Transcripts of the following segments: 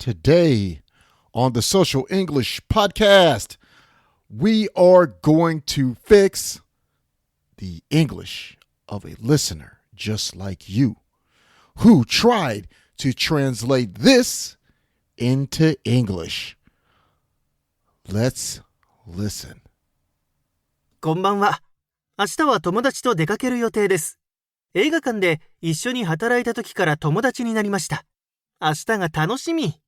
Today on the Social English Podcast, we are going to fix the English of a listener just like you who tried to translate this into English. Let's listen. こんばんは。明日は友達と出かける予定です。映画館で一緒に働いた時から友達になりました。明日が楽しみ。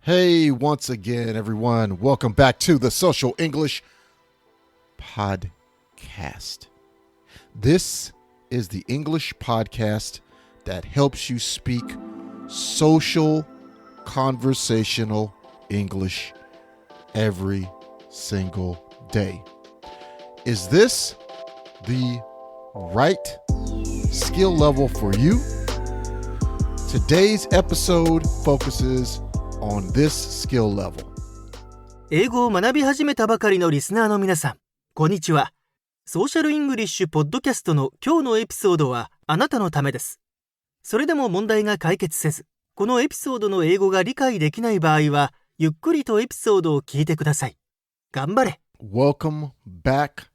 Hey, once again, everyone. Welcome back to the Social English Podcast. This is the English podcast that helps you speak social, conversational English every single day. Is this the right skill level for you? Today's episode focuses on this skill level. 英語を学び始めたばかりのリスナーの皆さん、こんにちは。ソーシャルイングリッシュポッドキャストの今日のエピソードはあなたのためです。それでも問題が解決せず、このエピソードの英語が理解できない場合は、ゆっくりとエピソードを聞いてください。頑張れ。Welcome back.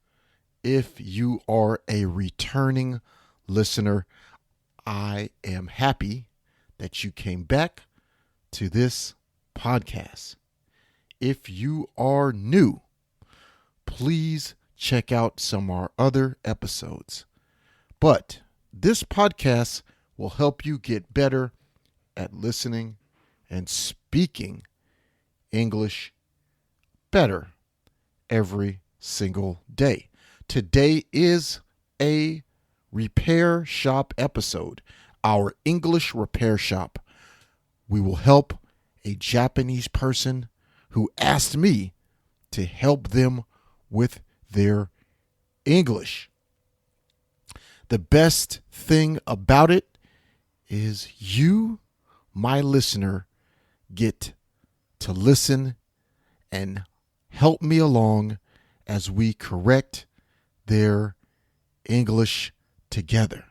If you are a returning listener, I am happy that you came back to this podcast. If you are new, please check out some of our other episodes. But this podcast will help you get better at listening and speaking English better every single day. Today is a repair shop episode, our English repair shop. We will help a Japanese person who asked me to help them with their English. The best thing about it is you, my listener, get to listen and help me along as we correct their English together.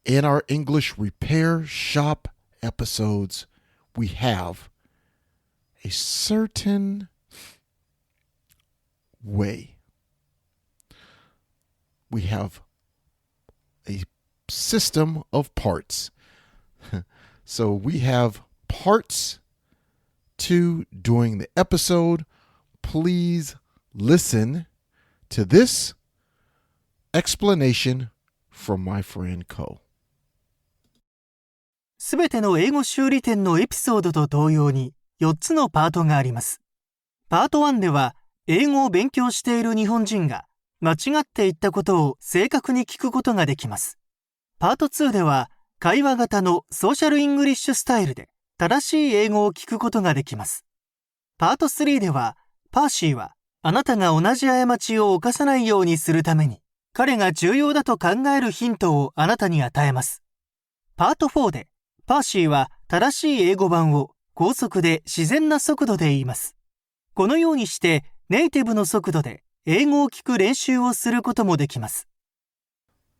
In our English repair shop episodes, we have a certain way. We have a system of parts. So we have parts to doing the episode. Please listen to this explanation from my friend Ko.すべての英語修理店のエピソードと同様に4つのパートがあります。パート1では英語を勉強している日本人が間違って言ったことを正確に聞くことができます。パート2では会話型のソーシャルイングリッシュスタイルで正しい英語を聞くことができます。パート3ではパーシーはあなたが同じ過ちを犯さないようにするために彼が重要だと考えるヒントをあなたに与えます。パート4でパーシーは正しい英語版を高速で自然な速度で言います。このようにしてネイティブの速度で英語を聞く練習をすることもできます。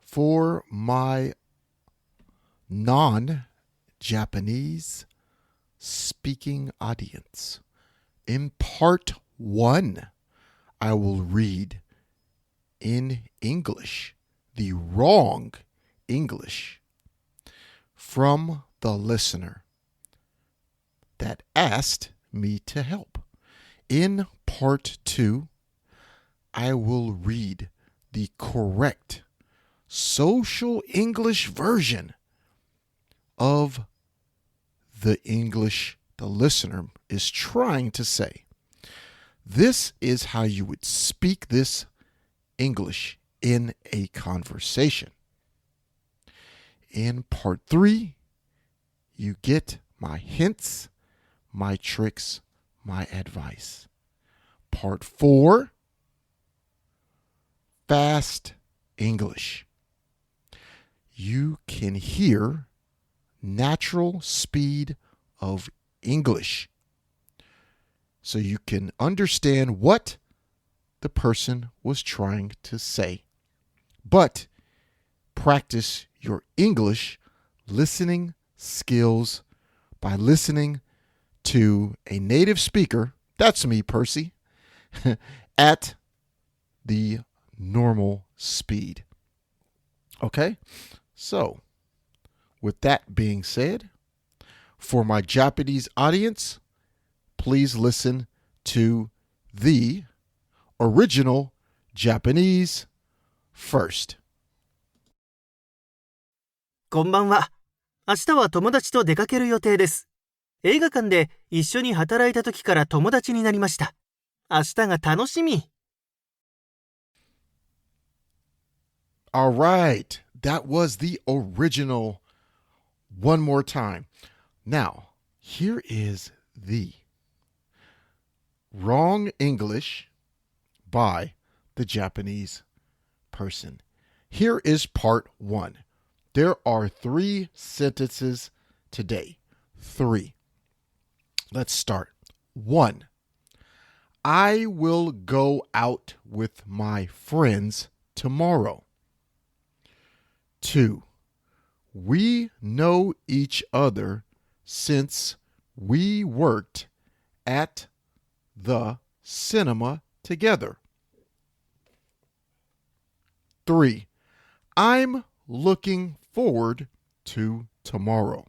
For my non-Japanese speaking audience, in part 1, I will read in English, the wrong English, from the listener that asked me to help. In part 2, I will read the correct social English version of the English the listener is trying to say. This is how you would speak this English in a conversation. In part 3, you get my hints, my tricks, my advice. Part 4, fast English. You can hear natural speed of English, so you can understand what the person was trying to say. But practice your English listening skills by listening to a native speaker, that's me, Percy, at the normal speed. Okay? So, with that being said, for my Japanese audience, please listen to the original Japanese first. こんばんは。明日は友達と出かける予定です。映画館で一緒に働いた時から友達になりました。明日が楽しみ。All right. That was the original. One more time. Now, here is the wrong English by the Japanese person. Here is part 1. There are 3 sentences today. 3. Let's start. 1. I will go out with my friends tomorrow. 2. We know each other since we worked at the cinema together. 3. I'm looking forward to tomorrow.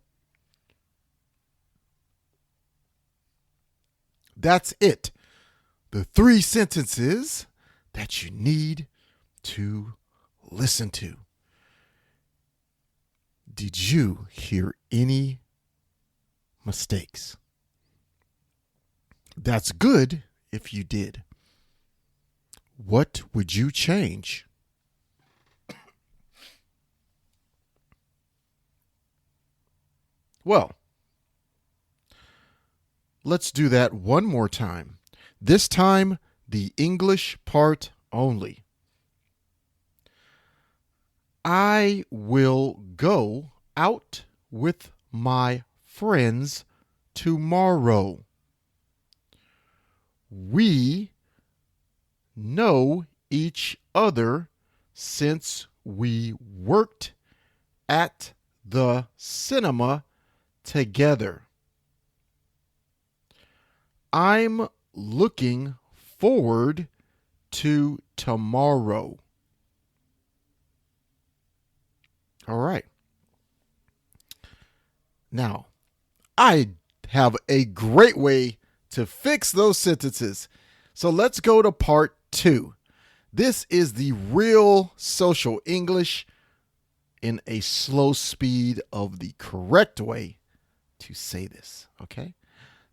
That's it. The 3 sentences that you need to listen to. Did you hear any mistakes? That's good if you did. What would you change? Well, let's do that one more time. This time, the English part only. I will go out with my friends tomorrow. We know each other since we worked at the cinema together. I'm looking forward to tomorrow. All right. Now, I have a great way to fix those sentences. So let's go to part 2. This is the real social English in a slow speed of the correct way to say this, okay?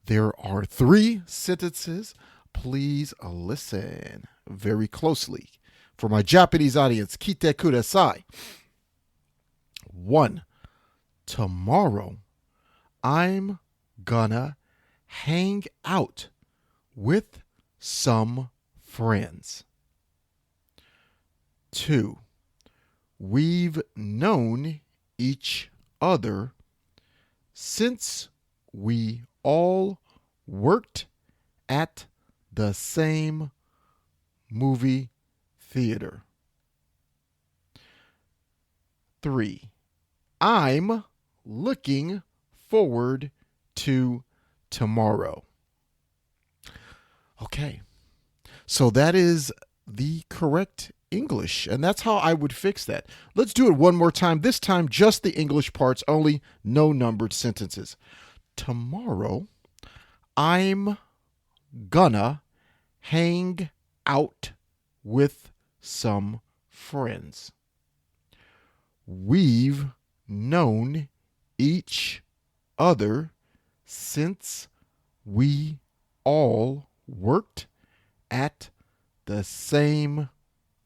There are 3 sentences. Please listen very closely. For my Japanese audience, kite kudasai. 1. Tomorrow, I'm gonna hang out with some friends. 2. We've known each other since we all worked at the same movie theater. 3. I'm looking forward to tomorrow. Okay, so that is the correct English, and that's how I would fix that. Let's do it one more time. This time, just the English parts only, no numbered sentences. Tomorrow, I'm gonna hang out with some friends. We've known each other since we all worked at the same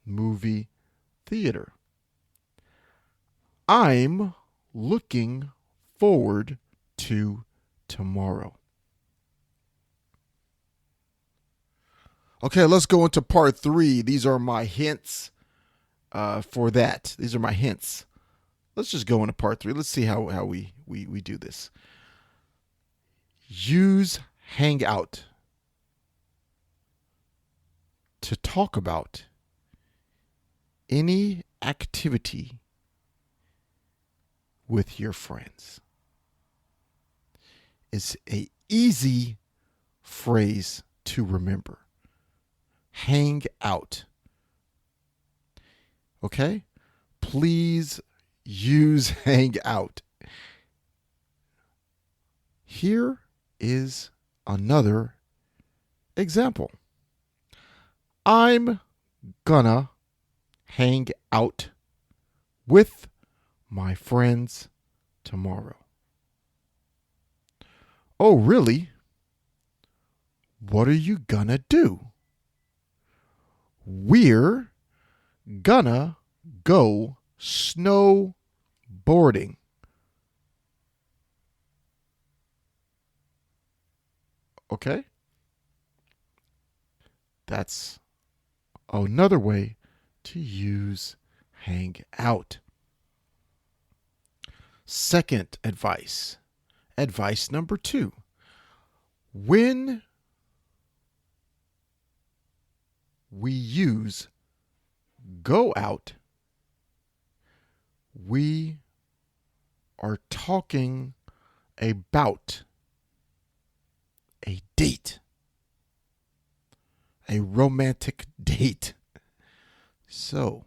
movie theater. I'm looking forward to tomorrow. Okay, let's go into part 3. These are my hints for that. These are my hints. Let's just go into part 3. Let's see how we do this. Use hang out to talk about any activity with your friends. is an easy phrase to remember. Hang out. Okay? Please use hang out. Here is another example. I'm gonna hang out with my friends tomorrow. Oh, really? What are you gonna do? We're gonna go snowboarding. Okay? That's another way to use hang out. Second advice. Advice number 2. When we use go out, we are talking about a date, a romantic date. So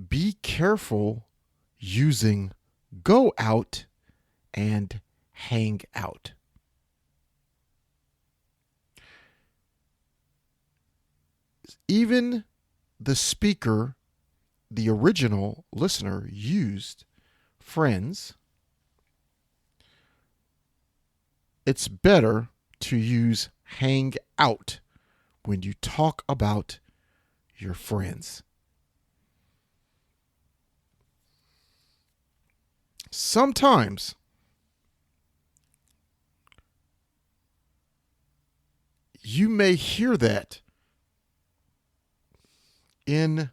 be careful using go out and hang out. Even the speaker, the original listener, used friends. It's better to use hang out when you talk about your friends. Sometimes you may hear that in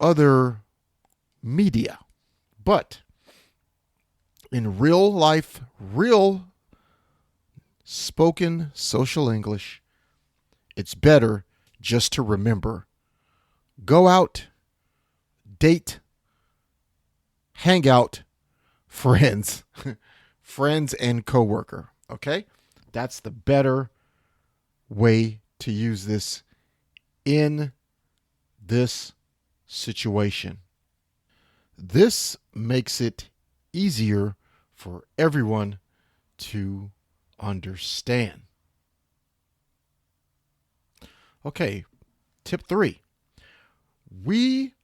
other media, but in real life, real spoken social English, it's better just to remember go out, date, hang out, friends, friends and coworker. Okay? That's the better way to use this in this situation. This makes it easier for everyone to understand. Okay, tip 3. We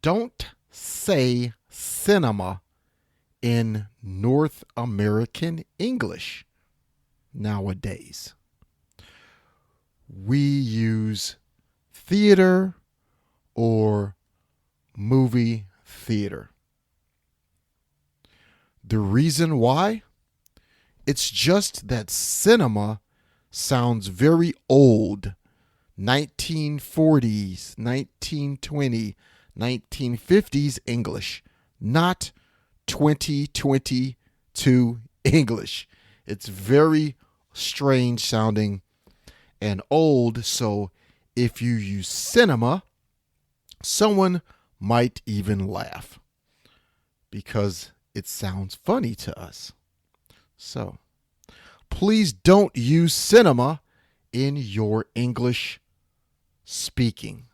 don't say cinema in North American English nowadays. We use theater or movie theater. The reason why? It's just that cinema sounds very old. 1940s, 1920s, 1950s English, not 2022 English. It's very strange sounding and old, so if you use cinema, someone might even laugh because it sounds funny to us. So, please don't use cinema in your English speaking.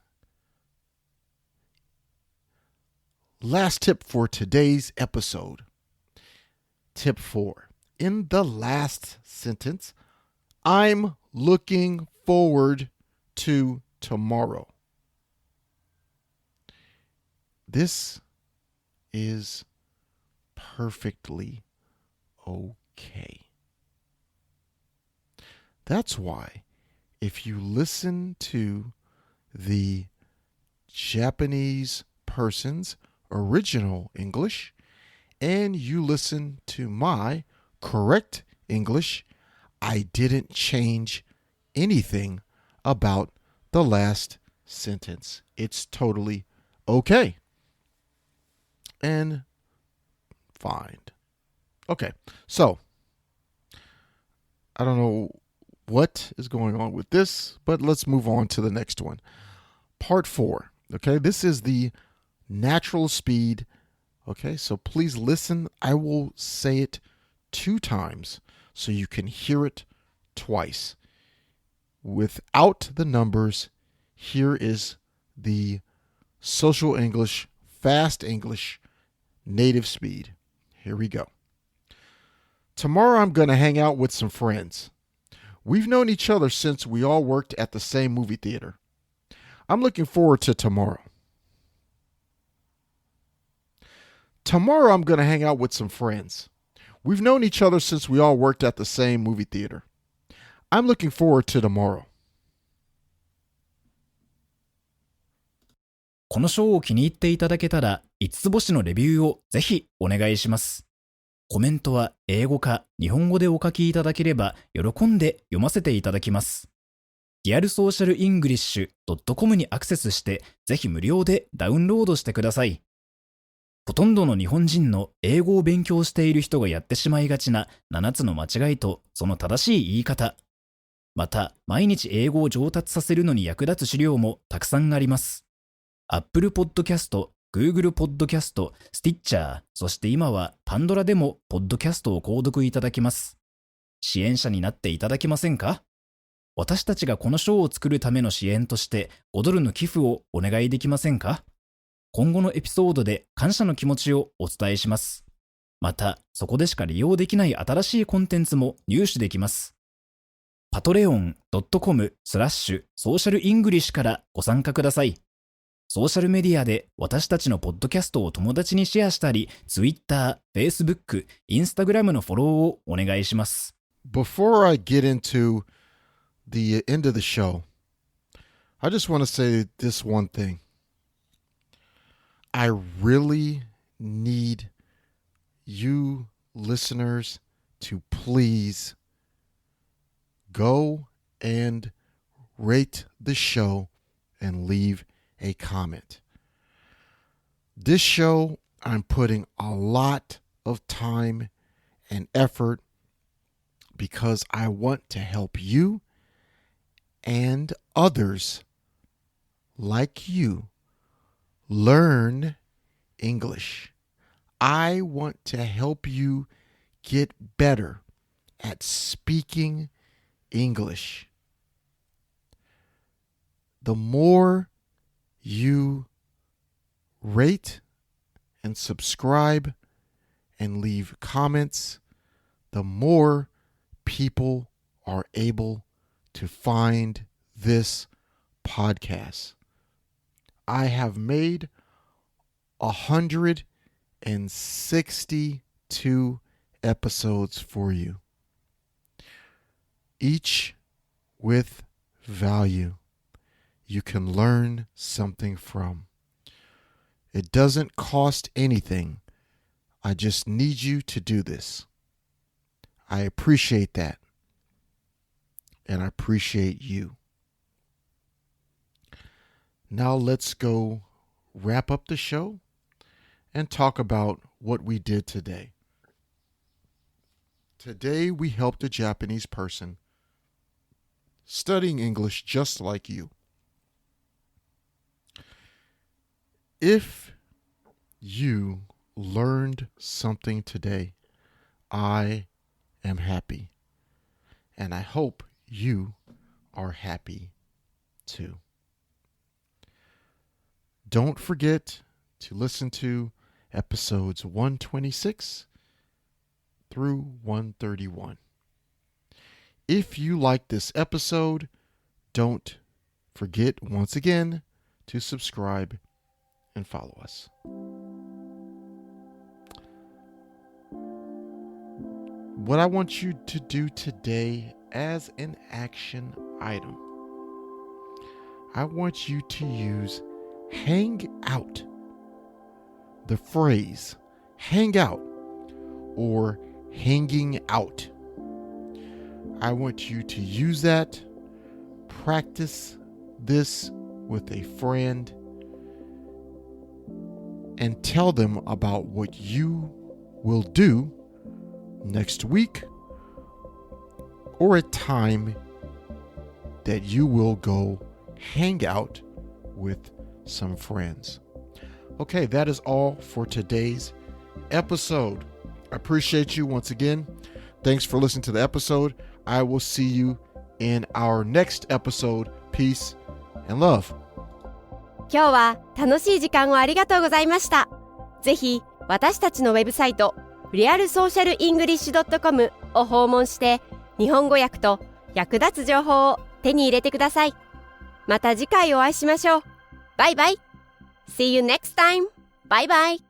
Last tip for today's episode. Tip 4. In the last sentence, I'm looking forward to tomorrow. This is perfectly okay. That's why if you listen to the Japanese person's original English and you listen to my correct English, I didn't change anything about the last sentence. It's totally okay and fine. Okay, so I don't know what is going on with this, but let's move on to the next one. Part 4. Okay, this is the natural speed. Okay, so please listen. I will say it 2 times so you can hear it twice. Without the numbers, here is the Social English, Fast English, native speed. Here we go. Tomorrow I'm going to hang out with some friends. We've known each other since we all worked at the same movie theater. I'm looking forward to tomorrow. Tomorrow I'm going to hang out with some friends. We've known each other since we all worked at the same movie theater. I'm looking forward to tomorrow. このショーを気に入っていただけたら5つ星のレビューをぜひお願いします。コメントは英語か日本語でお書きいただければ喜んで読ませていただきます。realsocialenglish.com にアクセスしてぜひ無料でダウンロードしてください。ほとんどの日本人の英語を勉強している人がやってしまいがちな7つの間違いとその正しい言い方。また、毎日英語を上達させるのに役立つ資料もたくさんあります。Apple Podcast、Google Podcast、Stitcher、そして今はパンドラでもポッドキャストを購読いただけます。支援者になっていただけませんか？私たちがこのショーを作るための支援として5ドルの寄付をお願いできませんか？今後のエピソードで感謝の気持ちをお伝えします。また、そこでしか利用できない新しいコンテンツも入手できます。patreon.com/socialenglish からご参加ください。ソーシャルメディアで私たちのポッドキャストを友達にシェアしたり、Twitter、Facebook、Instagram のフォローをお願いします。Before I get into the end of the show, I just want to say this one thing. I really need you listeners to please go and rate the show and leave a comment. This show, I'm putting a lot of time and effort because I want to help you and others like you learn English. I want to help you get better at speaking English. The more you rate and subscribe and leave comments, the more people are able to find this podcast. I have made 162 episodes for you, each with value you can learn something from. It doesn't cost anything. I just need you to do this. I appreciate that. And I appreciate you. Now let's go wrap up the show and talk about what we did today. Today we helped a Japanese person studying English just like you. If you learned something today, I am happy. And I hope you are happy too. Don't forget to listen to episodes 126 through 131. If you like this episode, don't forget once again to subscribe and follow us. What I want you to do today as an action item, I want you to use hang out. The phrase hang out or hanging out. I want you to use that, practice this with a friend, and tell them about what you will do next week or a time that you will go hang out with some friends. Okay, that is all for today's episode. I appreciate you once again. Thanks for listening to the episode. I will see you in our next episode. Peace and love. 今日は楽しい時間をありがとうございました。ぜひ私たちのウェブサイト realsocialenglish.com を訪問して日本語訳と役立つ情報を手に入れてください。また次回お会いしましょう。バイバイ。See you next time. Bye bye.